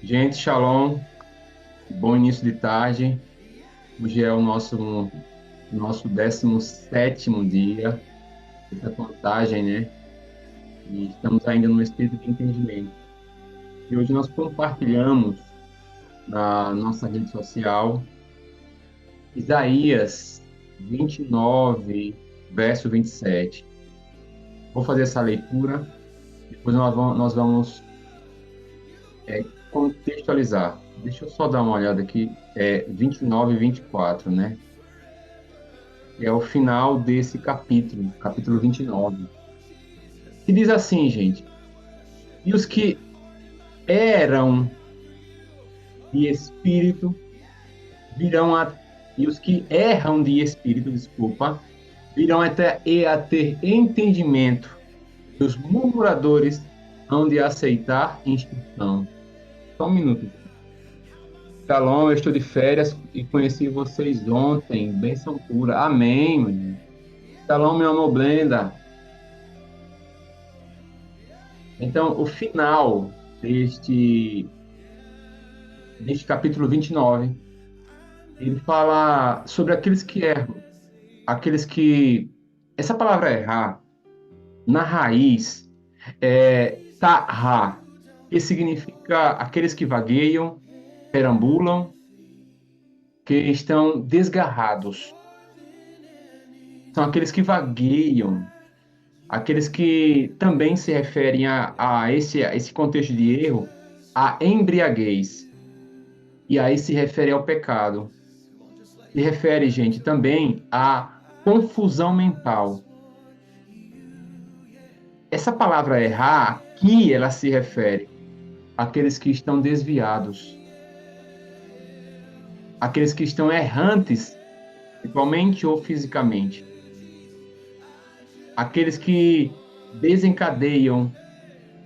Gente, shalom, bom início de tarde. Hoje é o nosso 17º dia dessa contagem, né? E estamos ainda no espírito de entendimento. E hoje nós compartilhamos na nossa rede social Isaías 29, verso 27. Vou fazer essa leitura, depois nós vamos contextualizar. Deixa eu só dar uma olhada aqui, 29 e 24, né? É o final desse capítulo 29. Que diz assim, gente: E os que eram de espírito virão a e os que erram de espírito, desculpa, virão até a ter entendimento. E os murmuradores hão de aceitar instrução. Só um minuto. Shalom, eu estou de férias e conheci vocês ontem. Bênção pura. Amém, mano. Shalom, meu amor Blenda. Então, o final deste capítulo 29, ele fala sobre aqueles que erram, aqueles que... Essa palavra errar, na raiz, é tarra, que significa aqueles que vagueiam, perambulam, que estão desgarrados. São aqueles que vagueiam, aqueles que também se referem a esse contexto de erro, a embriaguez. E aí se refere ao pecado. Se refere, gente, também à confusão mental. Essa palavra errar, aqui ela se refere àqueles que estão desviados, àqueles que estão errantes, espiritualmente ou fisicamente, aqueles que desencadeiam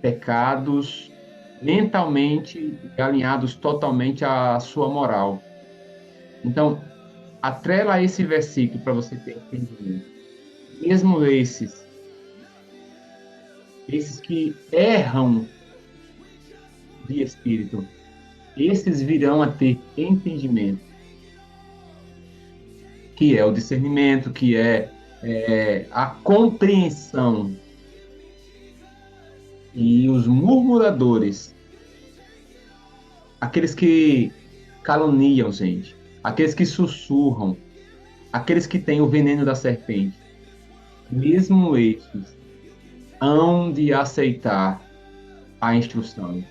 pecados mentalmente alinhados totalmente à sua moral. Então, atrela esse versículo para você ter entendimento. Mesmo esses que erram de espírito, esses virão a ter entendimento, que é o discernimento, que é a compreensão. E os murmuradores, aqueles que caluniam, gente, aqueles que sussurram, aqueles que têm o veneno da serpente, mesmo estes hão de aceitar a instrução,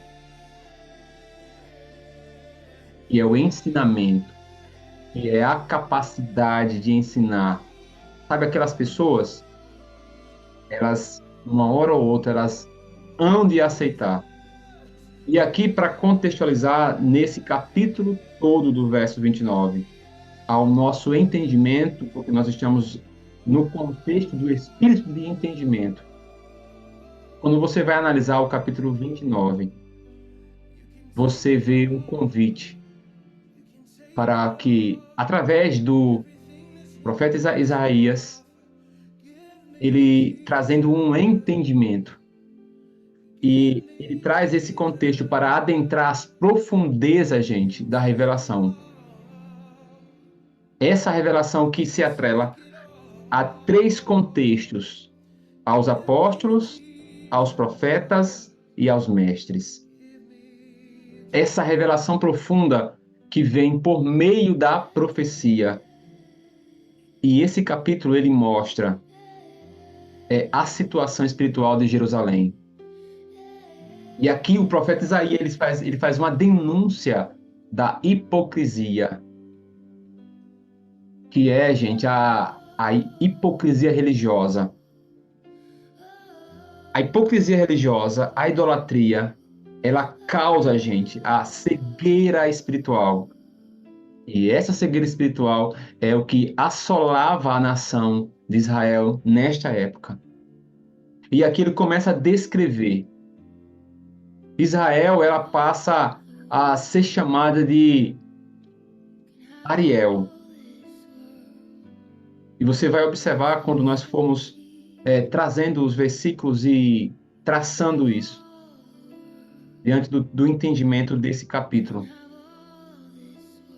que é o ensinamento, que é a capacidade de ensinar. Sabe aquelas pessoas, elas, uma hora ou outra, elas hão de aceitar. E aqui, para contextualizar, nesse capítulo todo do verso 29, ao nosso entendimento, porque nós estamos no contexto do espírito de entendimento. Quando você vai analisar o capítulo 29, você vê um convite para que, através do profeta Isaías, ele trazendo um entendimento, e ele traz esse contexto para adentrar as profundezas, gente, da revelação. Essa revelação que se atrela a três contextos: aos apóstolos, aos profetas e aos mestres. Essa revelação profunda que vem por meio da profecia. E esse capítulo ele mostra a situação espiritual de Jerusalém. E aqui o profeta Isaías ele faz uma denúncia da hipocrisia, que é, gente, a hipocrisia religiosa. A hipocrisia religiosa, a idolatria, ela causa, gente, a cegueira espiritual. E essa cegueira espiritual é o que assolava a nação de Israel nesta época. E aqui ele começa a descrever. Israel, ela passa a ser chamada de Ariel. E você vai observar quando nós formos trazendo os versículos e traçando isso. diante do entendimento desse capítulo.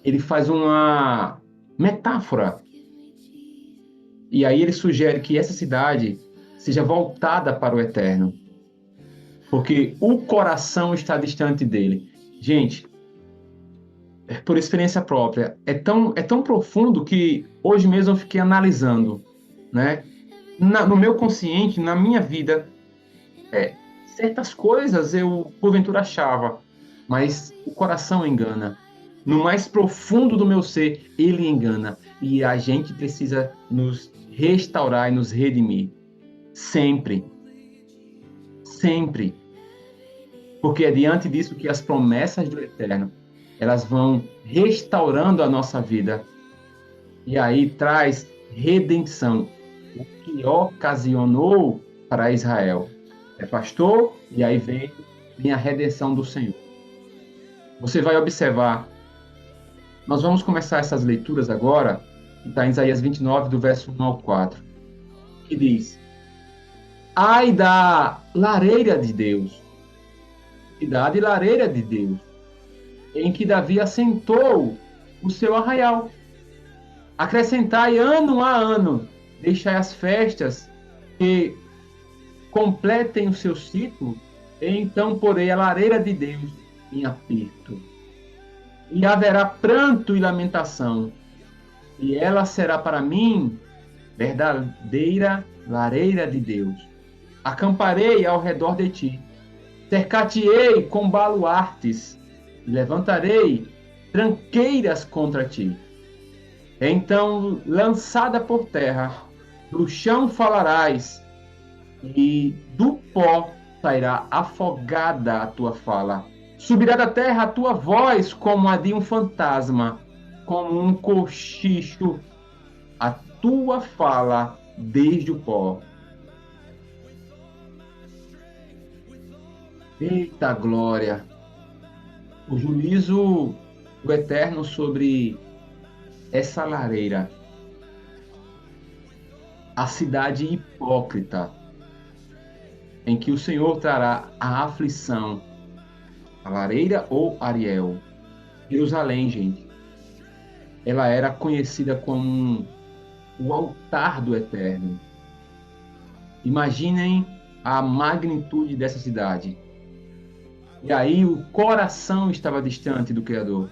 Ele faz uma metáfora, e aí ele sugere que essa cidade seja voltada para o eterno, porque o coração está distante dele. Gente, por experiência própria, é tão profundo que hoje mesmo eu fiquei analisando, né? No meu consciente, na minha vida, certas coisas eu porventura achava, mas o coração engana. No mais profundo do meu ser, ele engana. E a gente precisa nos restaurar e nos redimir. Sempre. Sempre. Porque é diante disso que as promessas do Eterno, elas vão restaurando a nossa vida. E aí traz redenção, o que ocasionou para Israel. É pastor, e aí vem a redenção do Senhor. Você vai observar, nós vamos começar essas leituras agora, que está em Isaías 29, do verso 1 ao 4, que diz: Ai da lareira de Deus, cidade lareira de Deus, em que Davi assentou o seu arraial. Acrescentai ano a ano, deixai as festas que completem o seu ciclo, e então porei a lareira de Deus em aperto. E haverá pranto e lamentação, e ela será para mim verdadeira lareira de Deus. Acamparei ao redor de ti, cercar-te-ei com baluartes, e levantarei tranqueiras contra ti. Então, lançada por terra, do chão falarás, e do pó sairá afogada a tua fala. Subirá da terra a tua voz como a de um fantasma, como um cochicho, a tua fala desde o pó. Eita glória! O juízo do Eterno sobre essa lareira, a cidade hipócrita, em que o Senhor trará a aflição, a lareira ou Ariel. Jerusalém, gente, ela era conhecida como o altar do Eterno. Imaginem a magnitude dessa cidade. E aí o coração estava distante do Criador.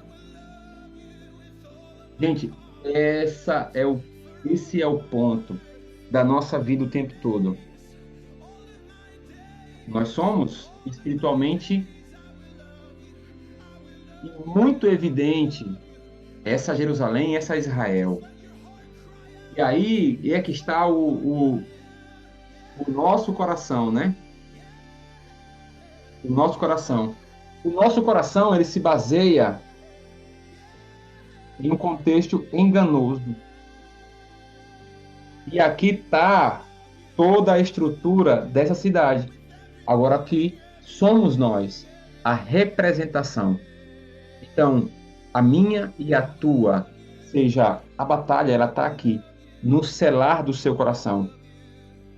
Gente, esse é o ponto da nossa vida o tempo todo. Nós somos espiritualmente muito evidente essa Jerusalém, essa Israel. E aí é que está o nosso coração, né? O nosso coração. O nosso coração, ele se baseia em um contexto enganoso. E aqui está toda a estrutura dessa cidade. Agora aqui somos nós, a representação. Então, a minha e a tua, seja a batalha, ela está aqui, no selar do seu coração.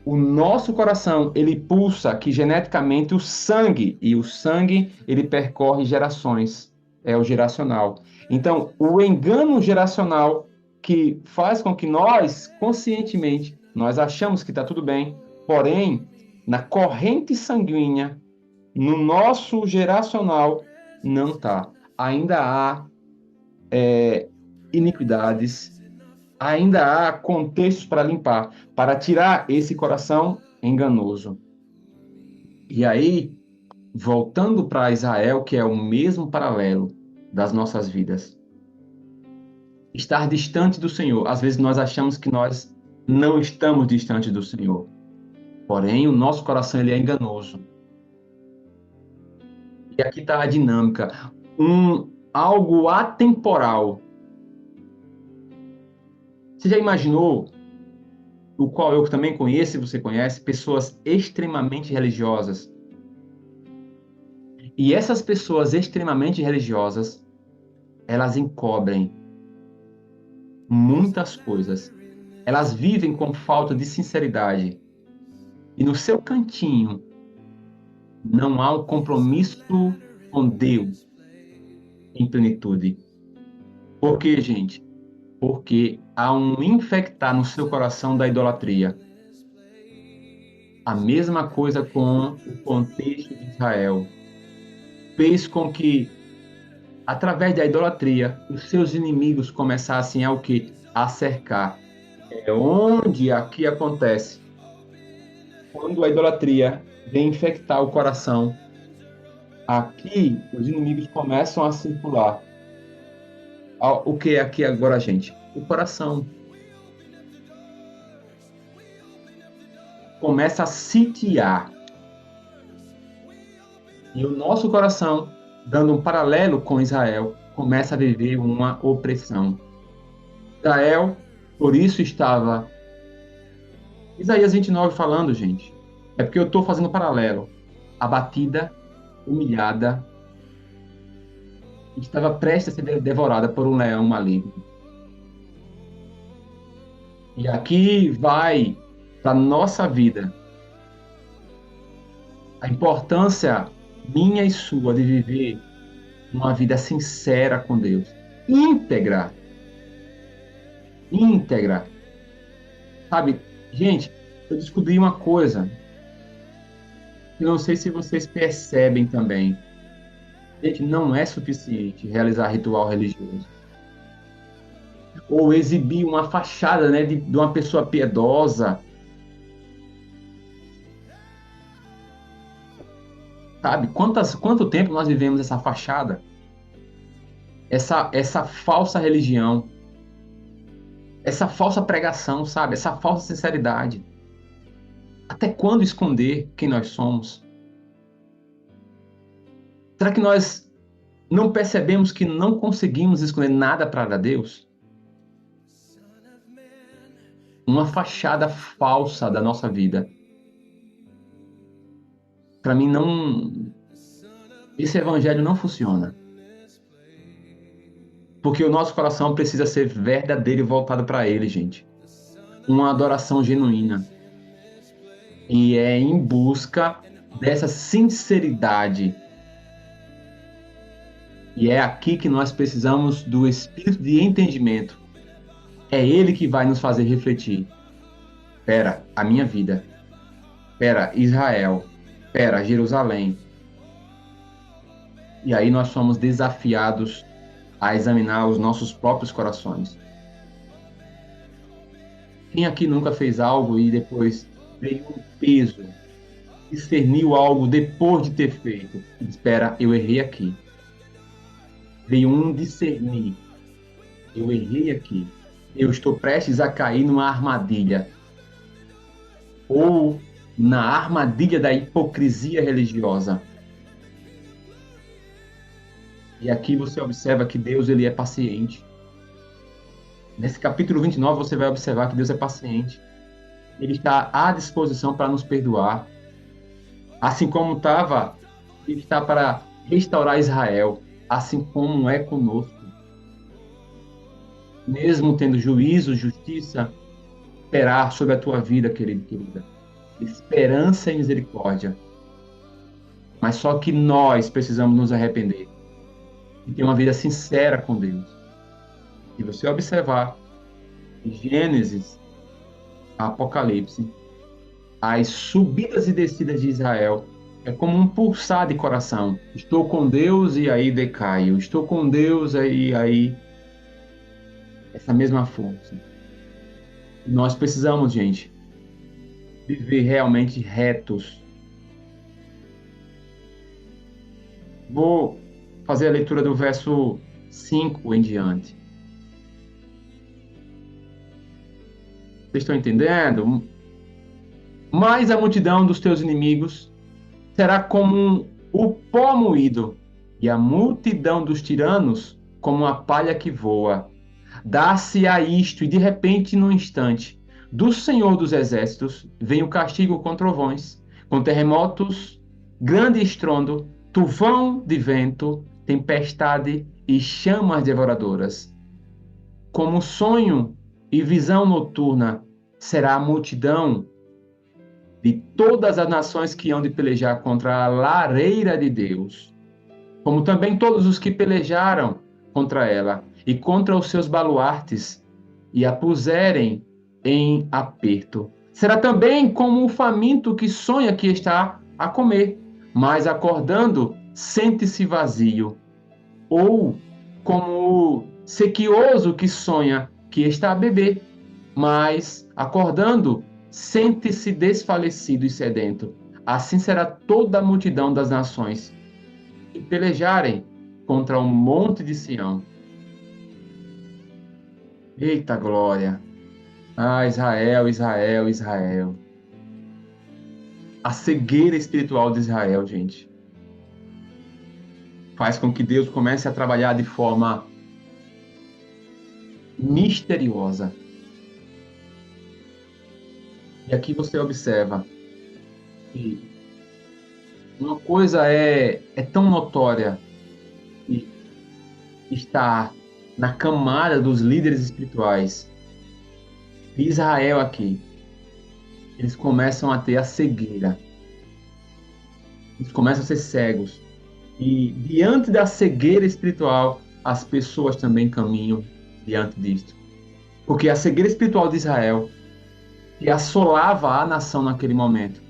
O nosso coração, ele pulsa aqui geneticamente o sangue, e o sangue, ele percorre gerações, é o geracional. Então, o engano geracional que faz com que nós, conscientemente, nós achamos que está tudo bem, porém, na corrente sanguínea, no nosso geracional, não está. Ainda há iniquidades, ainda há contextos para limpar, para tirar esse coração enganoso. E aí, voltando para Israel, que é o mesmo paralelo das nossas vidas. Estar distante do Senhor. Às vezes nós achamos que nós não estamos distante do Senhor. Porém, o nosso coração ele é enganoso. E aqui está a dinâmica. Algo atemporal. Você já imaginou, o qual eu também conheço e você conhece, pessoas extremamente religiosas? E essas pessoas extremamente religiosas, elas encobrem muitas coisas. Elas vivem com falta de sinceridade. E no seu cantinho, não há um compromisso com Deus em plenitude. Por quê, gente? Porque há um infectar no seu coração da idolatria. A mesma coisa com o contexto de Israel. Fez com que, através da idolatria, os seus inimigos começassem a o quê? A cercar. É onde aqui acontece. Quando a idolatria vem infectar o coração, aqui os inimigos começam a circular. O que é aqui agora, gente? O coração começa a sitiar. E o nosso coração, dando um paralelo com Israel, começa a viver uma opressão. Israel, por isso estava. Isaías 29 falando, gente. É porque eu estou fazendo paralelo. Abatida, humilhada, estava prestes a ser devorada por um leão maligno. E aqui vai para a nossa vida a importância minha e sua de viver uma vida sincera com Deus, íntegra, íntegra. Sabe, gente, eu descobri uma coisa, que não sei se vocês percebem também. Gente, não é suficiente realizar ritual religioso. Ou exibir uma fachada, né, de uma pessoa piedosa, sabe? Quanto tempo nós vivemos essa fachada? Essa falsa religião, essa falsa pregação, sabe? Essa falsa sinceridade. Até quando esconder quem nós somos? Será que nós não percebemos que não conseguimos esconder nada para Deus? Uma fachada falsa da nossa vida. Para mim, não. Esse evangelho não funciona. Porque o nosso coração precisa ser verdadeiro e voltado para Ele, gente. Uma adoração genuína. E é em busca dessa sinceridade. E é aqui que nós precisamos do espírito de entendimento. É Ele que vai nos fazer refletir. Pera, a minha vida. Pera, Israel. Pera, Jerusalém. E aí nós somos desafiados a examinar os nossos próprios corações. Quem aqui nunca fez algo e depois veio um peso, discerniu algo depois de ter feito? Espera, eu errei aqui. Veio um discernir. Eu errei aqui. Eu estou prestes a cair numa armadilha. Ou na armadilha da hipocrisia religiosa. E aqui você observa que Deus ele é paciente. Nesse capítulo 29 você vai observar que Deus é paciente. Ele está à disposição para nos perdoar. Assim como ele está para restaurar Israel, assim como é conosco. Mesmo tendo juízo, justiça, esperar sobre a tua vida, querido, querida. Esperança e misericórdia. Mas só que nós precisamos nos arrepender e ter uma vida sincera com Deus. Se você observar de Gênesis a Apocalipse, as subidas e descidas de Israel é como um pulsar de coração. Estou com Deus e aí decaio. Estou com Deus e aí essa mesma força. E nós precisamos, gente, viver realmente retos. Vou fazer a leitura do verso 5 em diante. Vocês estão entendendo? Mas a multidão dos teus inimigos será como o pó moído, e a multidão dos tiranos como a palha que voa. Dá-se a isto, e de repente, num instante, do Senhor dos Exércitos vem o castigo com trovões, com terremotos, grande estrondo, tufão de vento, tempestade e chamas devoradoras. Como sonho e visão noturna será a multidão de todas as nações que hão de pelejar contra a lareira de Deus. como também todos os que pelejaram contra ela e contra os seus baluartes e a puserem em aperto. Será também como o faminto que sonha que está a comer, mas acordando sente-se vazio, ou como o sequioso que sonha que está a beber, mas acordando sente-se desfalecido e sedento. Assim será toda a multidão das nações que pelejarem contra o monte de Sião. Eita glória! Ah, Israel, Israel, Israel. A cegueira espiritual de Israel, gente, faz com que Deus comece a trabalhar de forma misteriosa. E aqui você observa que uma coisa é tão notória e está na camada dos líderes espirituais de Israel aqui. Eles começam a ter a cegueira. Eles começam a ser cegos. E diante da cegueira espiritual, as pessoas também caminham diante disto. Porque a cegueira espiritual de Israel, que assolava a nação naquele momento,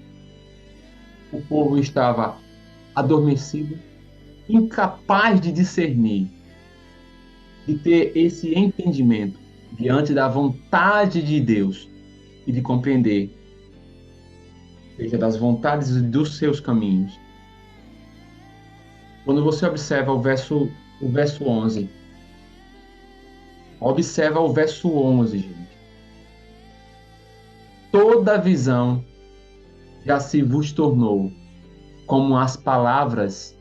o povo estava adormecido, incapaz de discernir, de ter esse entendimento diante da vontade de Deus e de compreender, seja das vontades dos seus caminhos. Quando você observa o verso 11, observa o verso 11, gente. Toda visão já se vos tornou como as palavras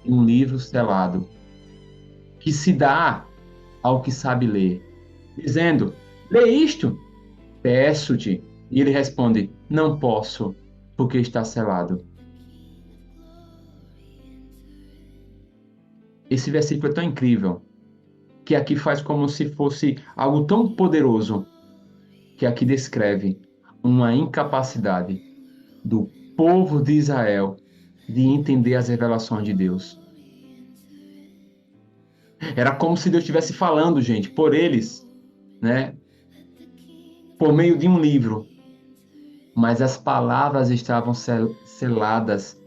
de um livro selado, que se dá ao que sabe ler, dizendo: lê isto, peço-te. E ele responde: não posso, porque está selado. Esse versículo é tão incrível, que aqui faz como se fosse algo tão poderoso, que aqui descreve uma incapacidade do povo de Israel de entender as revelações de Deus. Era como se Deus estivesse falando, gente, por eles, né? Por meio de um livro. Mas as palavras estavam seladas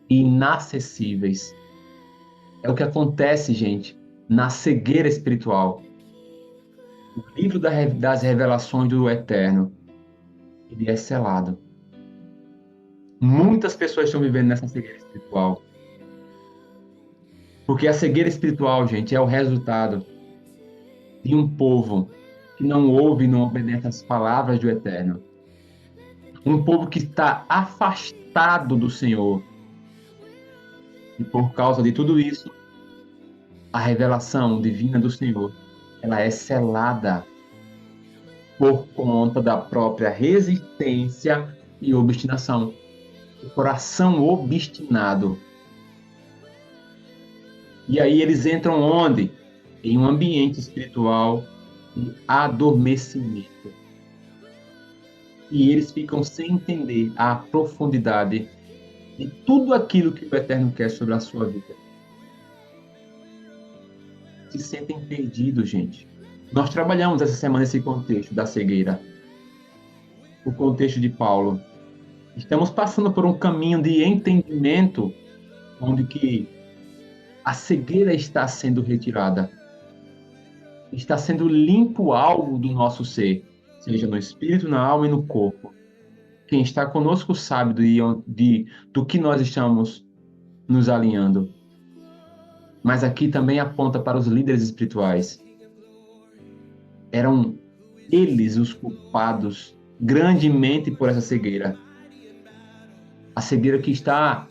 e inacessíveis. É o que acontece, gente, na cegueira espiritual. O livro das revelações do Eterno, ele é selado. Muitas pessoas estão vivendo nessa cegueira espiritual. Porque a cegueira espiritual, gente, é o resultado de um povo que não ouve e não obedece às palavras do Eterno. Um povo que está afastado do Senhor. E por causa de tudo isso, a revelação divina do Senhor, ela é selada por conta da própria resistência e obstinação. O coração obstinado. E aí eles entram onde? Em um ambiente espiritual de adormecimento. E eles ficam sem entender a profundidade de tudo aquilo que o Eterno quer sobre a sua vida. Se sentem perdidos, gente. Nós trabalhamos essa semana esse contexto da cegueira. O contexto de Paulo. Estamos passando por um caminho de entendimento onde que a cegueira está sendo retirada. Está sendo limpo algo do nosso ser, seja no espírito, na alma e no corpo. Quem está conosco sabe do que nós estamos nos alinhando. Mas aqui também aponta para os líderes espirituais. Eram eles os culpados grandemente por essa cegueira. A cegueira que está,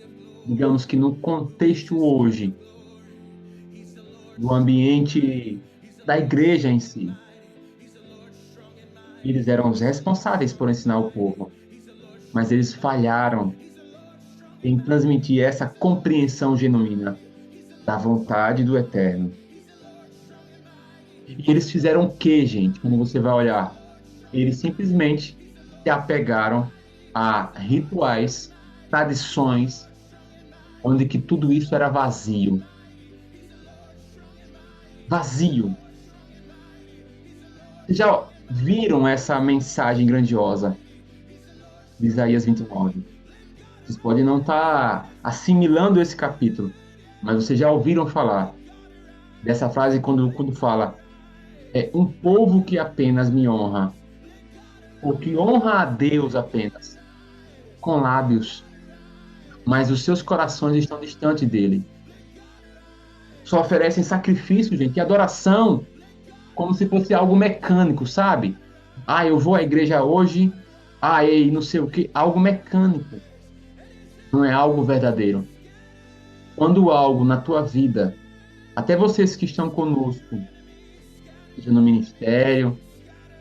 digamos que no contexto hoje, do ambiente da igreja em si. Eles eram os responsáveis por ensinar o povo, mas eles falharam em transmitir essa compreensão genuína da vontade do Eterno. E eles fizeram o quê, gente? Quando você vai olhar, eles simplesmente se apegaram a rituais, tradições, onde que tudo isso era vazio. vazio. Vocês já viram essa mensagem grandiosa de Isaías 29? Vocês podem não estar assimilando esse capítulo, mas vocês já ouviram falar dessa frase quando fala: é um povo que apenas me honra, ou que honra a Deus apenas, com lábios, mas os seus corações estão distantes dele. Só oferecem sacrifício, gente, e adoração, como se fosse algo mecânico, sabe? Ah, eu vou à igreja hoje, ah, e não sei o que, algo mecânico, não é algo verdadeiro. Quando algo na tua vida, até vocês que estão conosco, seja no ministério,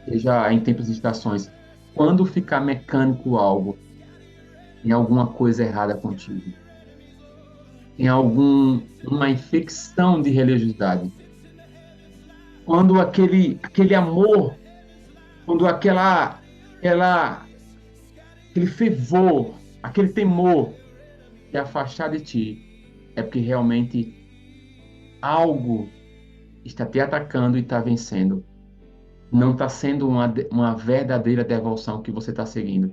seja em tempos e estações, quando ficar mecânico algo, tem alguma coisa errada contigo. Tem uma infecção de religiosidade. Quando aquele amor, quando aquele fervor, aquele temor te afastar de ti, é porque realmente algo está te atacando e está vencendo. Não está sendo uma verdadeira devoção que você está seguindo.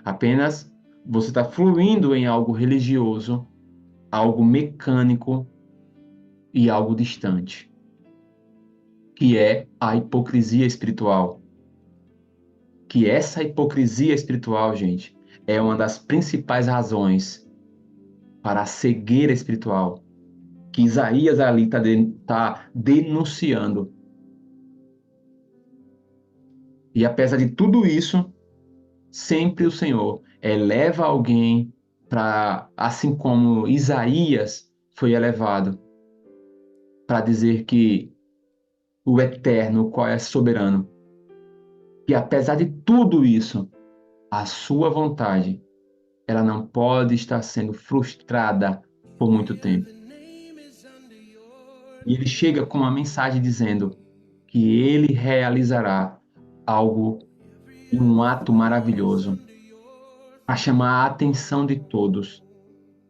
Apenas você está fluindo em algo religioso, algo mecânico e algo distante, que é a hipocrisia espiritual. Que essa hipocrisia espiritual, gente, é uma das principais razões para a cegueira espiritual que Isaías ali tá denunciando. E apesar de tudo isso, sempre o Senhor eleva alguém para, assim como Isaías foi elevado, para dizer que o Eterno, o qual é soberano, que apesar de tudo isso, a sua vontade, ela não pode estar sendo frustrada por muito tempo. E ele chega com uma mensagem dizendo que ele realizará algo, um ato maravilhoso, a chamar a atenção de todos,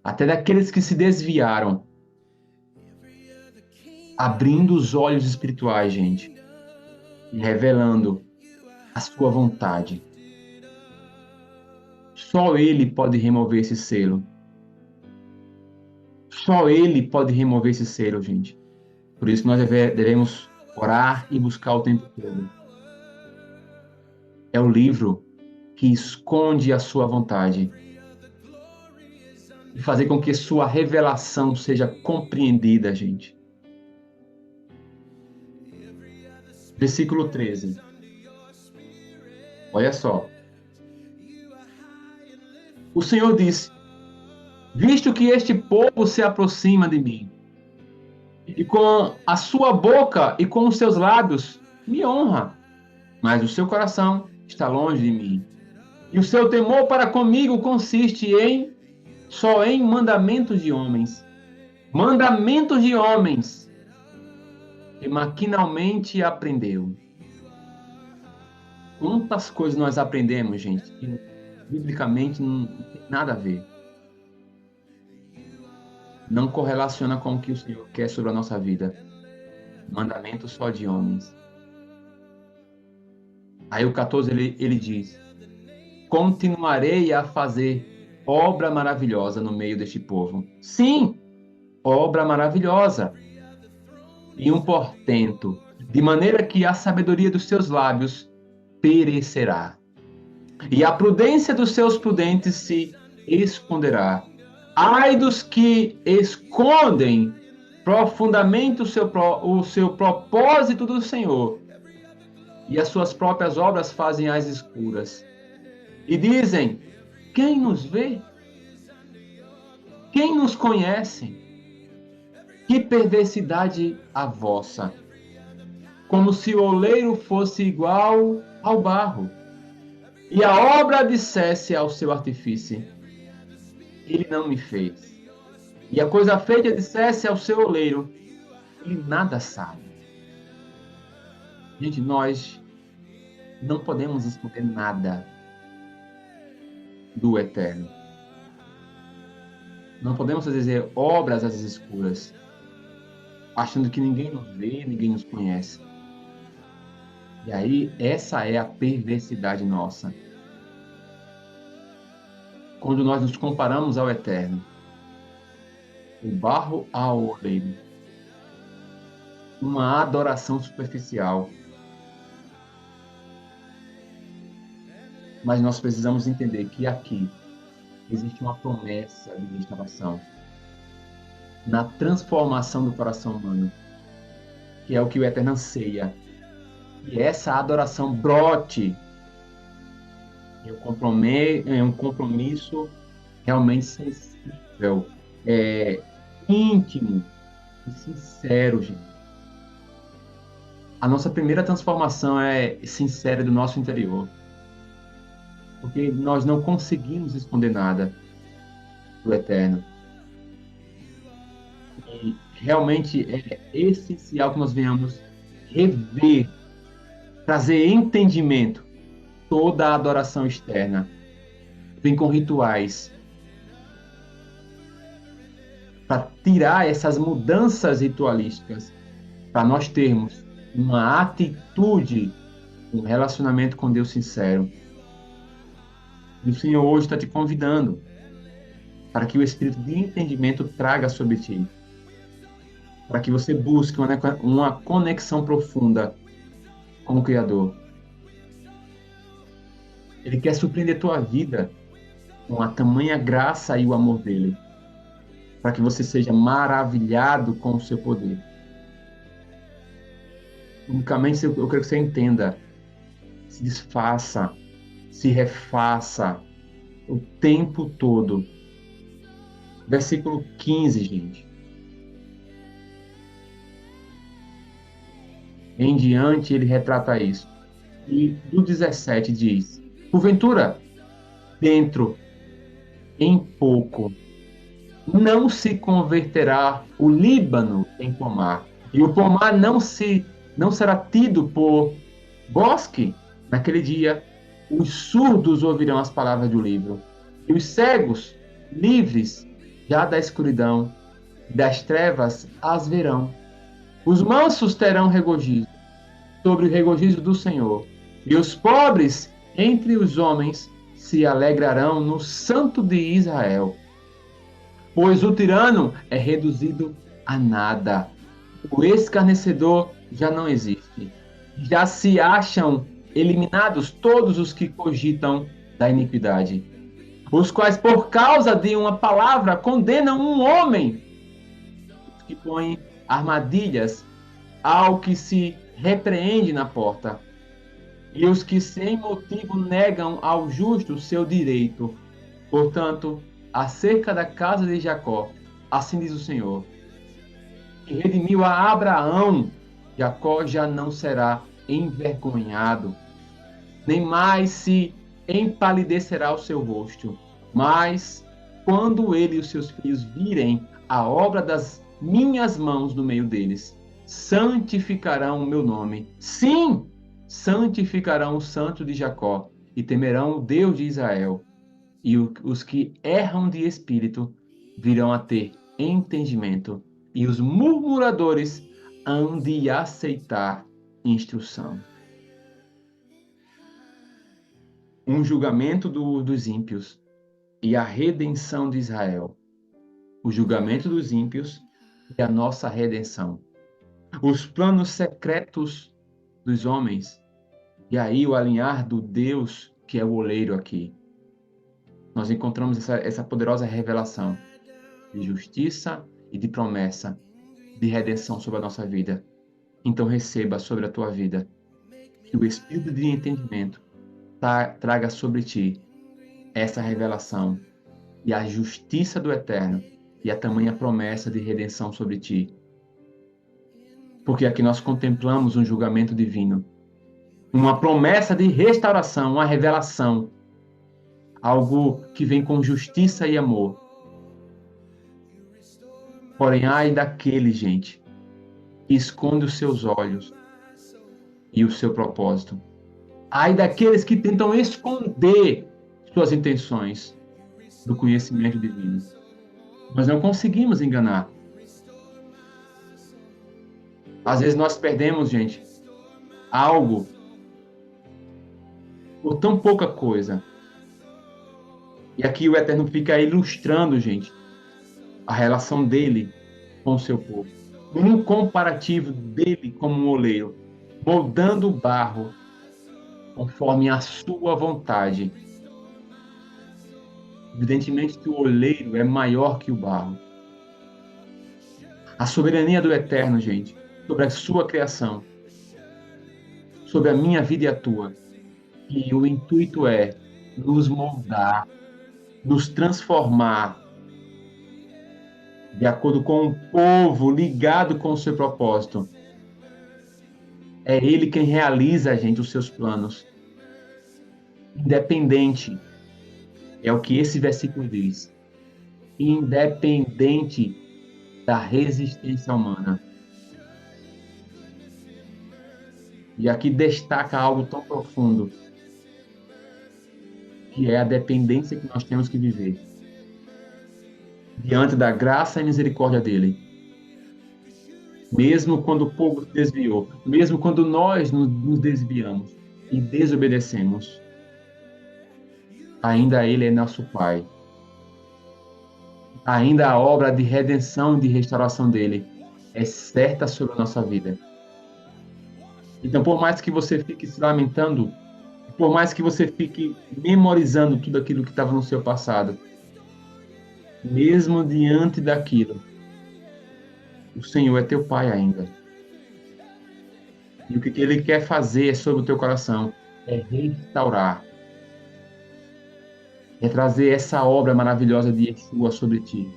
até daqueles que se desviaram, abrindo os olhos espirituais, gente, e revelando a sua vontade. Só ele pode remover esse selo. Só ele pode remover esse selo, gente. Por isso nós devemos orar e buscar o tempo todo. É o livro que esconde a sua vontade e fazer com que sua revelação seja compreendida, gente. Versículo 13. Olha só. O Senhor disse: visto que este povo se aproxima de mim, e com a sua boca e com os seus lábios me honra, mas o seu coração está longe de mim. E o seu temor para comigo consiste só em mandamentos de homens. Mandamentos de homens que maquinalmente aprendeu. Quantas coisas nós aprendemos, gente, que biblicamente não tem nada a ver. Não correlaciona com o que o Senhor quer sobre a nossa vida. Mandamentos só de homens. Aí o 14 ele diz: continuarei a fazer obra maravilhosa no meio deste povo. Sim, obra maravilhosa. E um portento, de maneira que a sabedoria dos seus lábios perecerá. E a prudência dos seus prudentes se esconderá. Ai dos que escondem profundamente o seu propósito do Senhor, e as suas próprias obras fazem às escuras. E dizem: quem nos vê? Quem nos conhece? Que perversidade a vossa! Como se o oleiro fosse igual ao barro, e a obra dissesse ao seu artífice: ele não me fez. E a coisa feita dissesse ao seu oleiro: ele nada sabe. Gente, nós não podemos esconder nada do Eterno. Não podemos dizer obras às escuras. achando que ninguém nos vê, ninguém nos conhece. E aí, essa é a perversidade nossa. Quando nós nos comparamos ao Eterno, o barro ao oleiro, uma adoração superficial. Mas nós precisamos entender que aqui existe uma promessa de restauração na transformação do coração humano, que é o que o Eterno anseia. E essa adoração brote em um compromisso realmente sensível, íntimo e sincero, gente. A nossa primeira transformação é sincera do nosso interior, porque nós não conseguimos esconder nada do Eterno. E realmente é essencial que nós venhamos rever, trazer entendimento. Toda a adoração externa vem com rituais para tirar essas mudanças ritualísticas, para nós termos uma atitude, um relacionamento com Deus sincero. E o Senhor hoje está te convidando para que o Espírito de entendimento traga sobre ti, para que você busque uma conexão profunda com o Criador. Ele quer surpreender a tua vida com a tamanha graça e o amor dele, para que você seja maravilhado com o seu poder. Unicamente eu quero que você entenda, se desfaça, se refaça o tempo todo. Versículo 15, gente. Em diante ele retrata isso. E do 17 diz: porventura, dentro, em pouco, não se converterá o Líbano em pomar, e o pomar não será tido por bosque. Naquele dia, os surdos ouvirão as palavras do livro, e os cegos, livres já da escuridão, das trevas, as verão. Os mansos terão regozijo sobre o regozijo do Senhor, e os pobres entre os homens se alegrarão no Santo de Israel. Pois o tirano é reduzido a nada. O escarnecedor já não existe. Já se acham eliminados todos os que cogitam da iniquidade, os quais, por causa de uma palavra, condenam um homem, os que põem armadilhas ao que se repreende na porta, e os que sem motivo negam ao justo seu direito. Portanto, acerca da casa de Jacó, assim diz o Senhor, que redimiu a Abraão, Jacó já não será envergonhado, nem mais se empalidecerá o seu rosto. Mas, quando ele e os seus filhos virem a obra das minhas mãos no meio deles, santificarão o meu nome. Sim, santificarão o santo de Jacó e temerão o Deus de Israel. E os que erram de espírito virão a ter entendimento, e os murmuradores hão de aceitar instrução. Um julgamento dos ímpios e a redenção de Israel. O julgamento dos ímpios e a nossa redenção. Os planos secretos dos homens, e aí o alinhar do Deus que é o oleiro aqui. Nós encontramos essa poderosa revelação de justiça e de promessa, de redenção sobre a nossa vida. Então receba sobre a tua vida que o Espírito de entendimento traga sobre ti essa revelação e a justiça do Eterno e a tamanha promessa de redenção sobre ti. Porque aqui nós contemplamos um julgamento divino, uma promessa de restauração, uma revelação, algo que vem com justiça e amor. Porém, ai daquele, gente, que esconde os seus olhos e o seu propósito. Ai daqueles que tentam esconder suas intenções do conhecimento divino. Nós não conseguimos enganar. Às vezes nós perdemos, gente, algo por tão pouca coisa. E aqui o Eterno fica ilustrando, gente, a relação dele com o seu povo. Um comparativo dele como um oleiro, moldando o barro conforme a sua vontade. Evidentemente que o oleiro é maior que o barro. A soberania do Eterno, gente, sobre a sua criação, sobre a minha vida e a tua. E o intuito é nos moldar, nos transformar de acordo com o povo ligado com o seu propósito. É Ele quem realiza, gente, os seus planos. Independente, é o que esse versículo diz. Independente da resistência humana. E aqui destaca algo tão profundo, que é a dependência que nós temos que viver diante da graça e misericórdia dele. Mesmo quando o povo se desviou, mesmo quando nós nos desviamos e desobedecemos, ainda ele é nosso Pai. Ainda a obra de redenção e de restauração dele é certa sobre a nossa vida. Então, por mais que você fique se lamentando, por mais que você fique memorizando tudo aquilo que estava no seu passado, mesmo diante daquilo, o Senhor é teu Pai ainda. E o que Ele quer fazer sobre o teu coração é restaurar, é trazer essa obra maravilhosa de Yeshua sobre ti.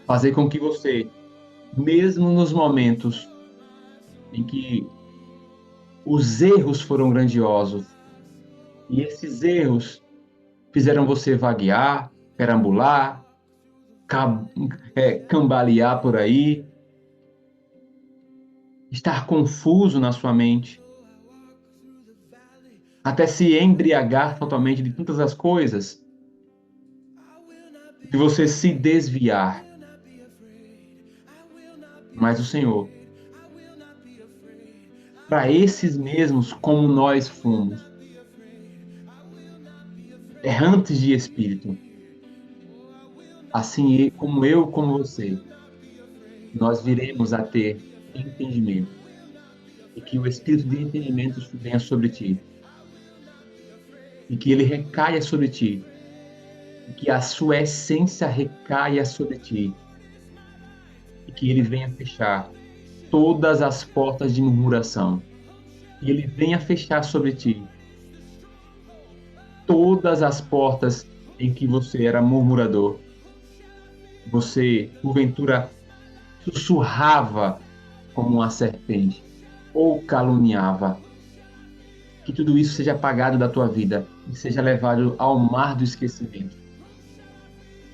Fazer com que você, mesmo nos momentos em que os erros foram grandiosos, e esses erros fizeram você vaguear, perambular, cambalear por aí, estar confuso na sua mente, até se embriagar totalmente de todas as coisas, de você se desviar. Mas o Senhor, para esses mesmos como nós fomos, errantes de espírito, assim como eu, como você, nós viremos a ter entendimento. E que o espírito de entendimento venha sobre ti. E que ele recaia sobre ti. E que a sua essência recaia sobre ti. E que ele venha fechar todas as portas de murmuração. E ele venha fechar sobre ti todas as portas em que você era murmurador. Você, porventura, sussurrava como uma serpente ou caluniava. Que tudo isso seja apagado da tua vida e seja levado ao mar do esquecimento.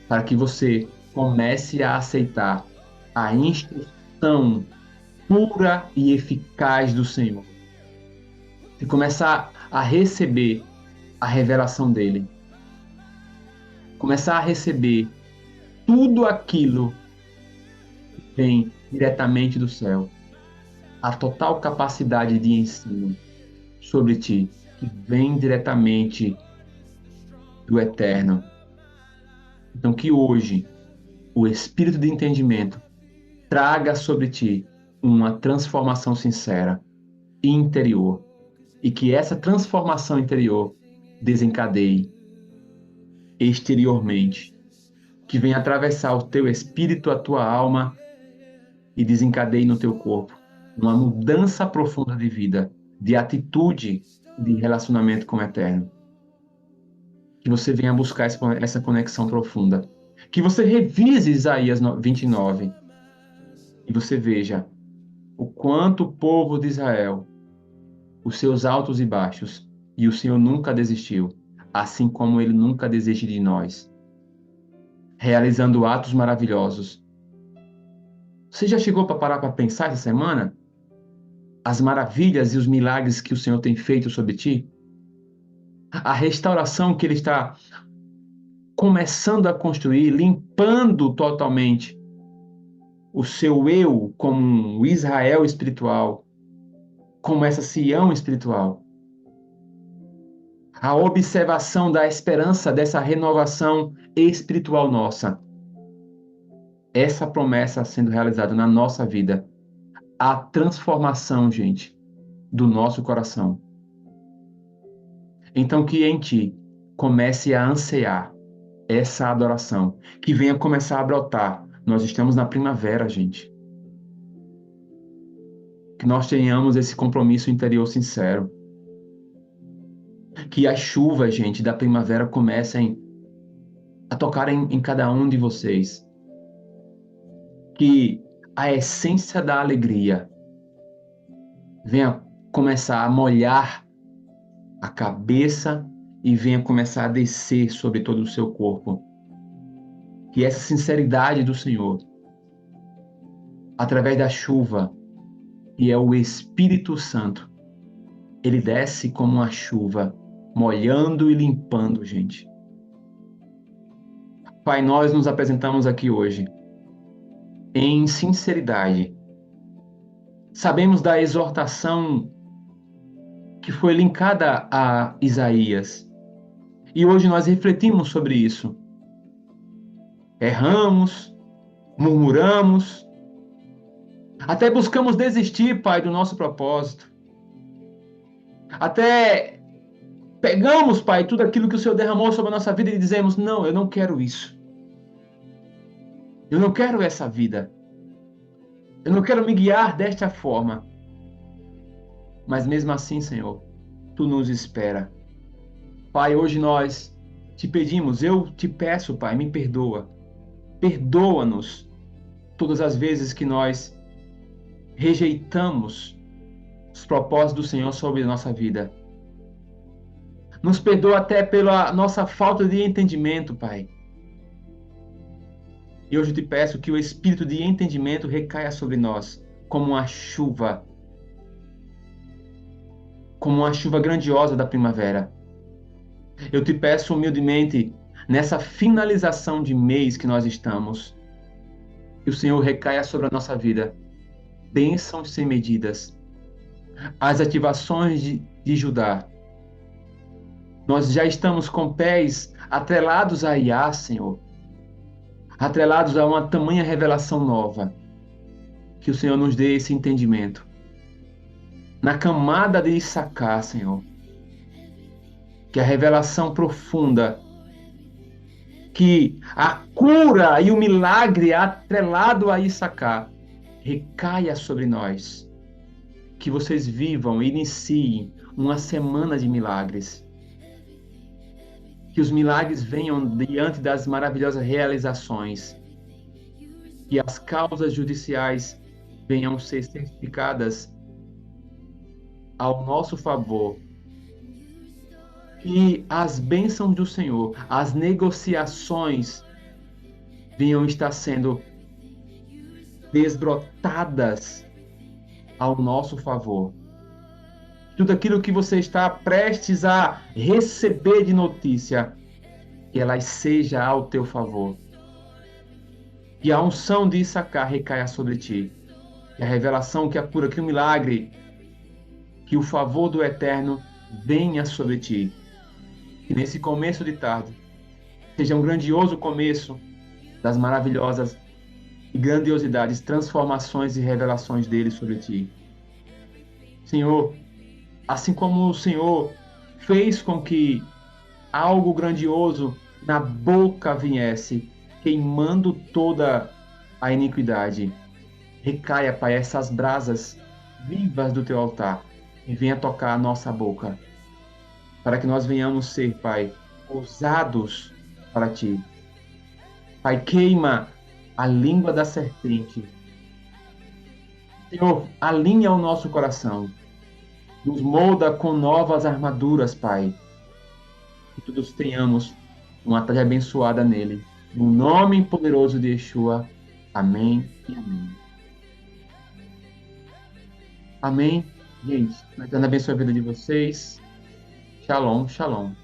Para que você comece a aceitar a instrução pura e eficaz do Senhor. E começar a receber a revelação dele. Começar a receber tudo aquilo que vem diretamente do céu. A total capacidade de ensino sobre ti, que vem diretamente do Eterno. Então, que hoje o Espírito de entendimento traga sobre ti uma transformação sincera e interior, e que essa transformação interior desencadeie exteriormente, que venha atravessar o teu espírito, a tua alma e desencadeie no teu corpo uma mudança profunda de vida, de atitude, de relacionamento com o Eterno. Que você venha buscar essa conexão profunda. Que você revise Isaías 29 e você veja o quanto o povo de Israel, os seus altos e baixos, e o Senhor nunca desistiu, assim como Ele nunca desiste de nós, realizando atos maravilhosos. Você já chegou para parar para pensar essa semana? As maravilhas e os milagres que o Senhor tem feito sobre ti? A restauração que Ele está começando a construir, limpando totalmente o seu eu como um Israel espiritual, como essa Sião espiritual. A observação da esperança dessa renovação espiritual nossa. Essa promessa sendo realizada na nossa vida. A transformação, gente, do nosso coração. Então que em ti comece a ansiar essa adoração, que venha começar a brotar. Nós estamos na primavera, gente. Que nós tenhamos esse compromisso interior sincero. Que as chuvas, gente, da primavera comecem a tocar em cada um de vocês. Que a essência da alegria venha começar a molhar a cabeça e venha começar a descer sobre todo o seu corpo. Que essa sinceridade do Senhor, através da chuva, que é o Espírito Santo, ele desce como uma chuva, molhando e limpando, gente. Pai, nós nos apresentamos aqui hoje em sinceridade. Sabemos da exortação que foi linkada a Isaías. E hoje nós refletimos sobre isso. Erramos, murmuramos, até buscamos desistir, Pai, do nosso propósito. Até pegamos, Pai, tudo aquilo que o Senhor derramou sobre a nossa vida e dizemos: não, eu não quero isso. Eu não quero essa vida. Eu não quero me guiar desta forma. Mas mesmo assim, Senhor, Tu nos espera. Pai, hoje nós te pedimos, eu te peço, Pai, me perdoa. Perdoa-nos todas as vezes que nós rejeitamos os propósitos do Senhor sobre a nossa vida. Nos perdoa até pela nossa falta de entendimento, Pai. E hoje eu te peço que o espírito de entendimento recaia sobre nós como uma chuva grandiosa da primavera. Eu te peço humildemente, nessa finalização de mês que nós estamos, que o Senhor recaia sobre a nossa vida bênçãos sem medidas, as ativações de Judá. Nós já estamos com pés atrelados a Iá, Senhor, atrelados a uma tamanha revelação nova. Que o Senhor nos dê esse entendimento. Na camada de Issacar, Senhor, que a revelação profunda, que a cura e o milagre atrelado a Issacar recaia sobre nós. Que vocês vivam e iniciem uma semana de milagres. Que os milagres venham diante das maravilhosas realizações. Que as causas judiciais venham ser certificadas ao nosso favor. Que as bênçãos do Senhor, as negociações venham estar sendo desbrotadas ao nosso favor. Tudo aquilo que você está prestes a receber de notícia, que ela seja ao teu favor. Que a unção de Issacar recaia sobre ti. Que a revelação, que a cura, que o milagre, que o favor do Eterno venha sobre ti. Que nesse começo de tarde seja um grandioso começo das maravilhosas e grandiosidades, transformações e revelações dele sobre ti. Senhor, assim como o Senhor fez com que algo grandioso na boca viesse, queimando toda a iniquidade, recaia, Pai, essas brasas vivas do teu altar e venha tocar a nossa boca, para que nós venhamos ser, Pai, ousados para ti. Pai, queima a língua da serpente. Senhor, alinha o nosso coração. Nos molda com novas armaduras, Pai. Que todos tenhamos uma tarde abençoada nele. No nome poderoso de Yeshua. Amém e amém. Amém. Gente, o Eterno abençoe a vida de vocês. Shalom, shalom.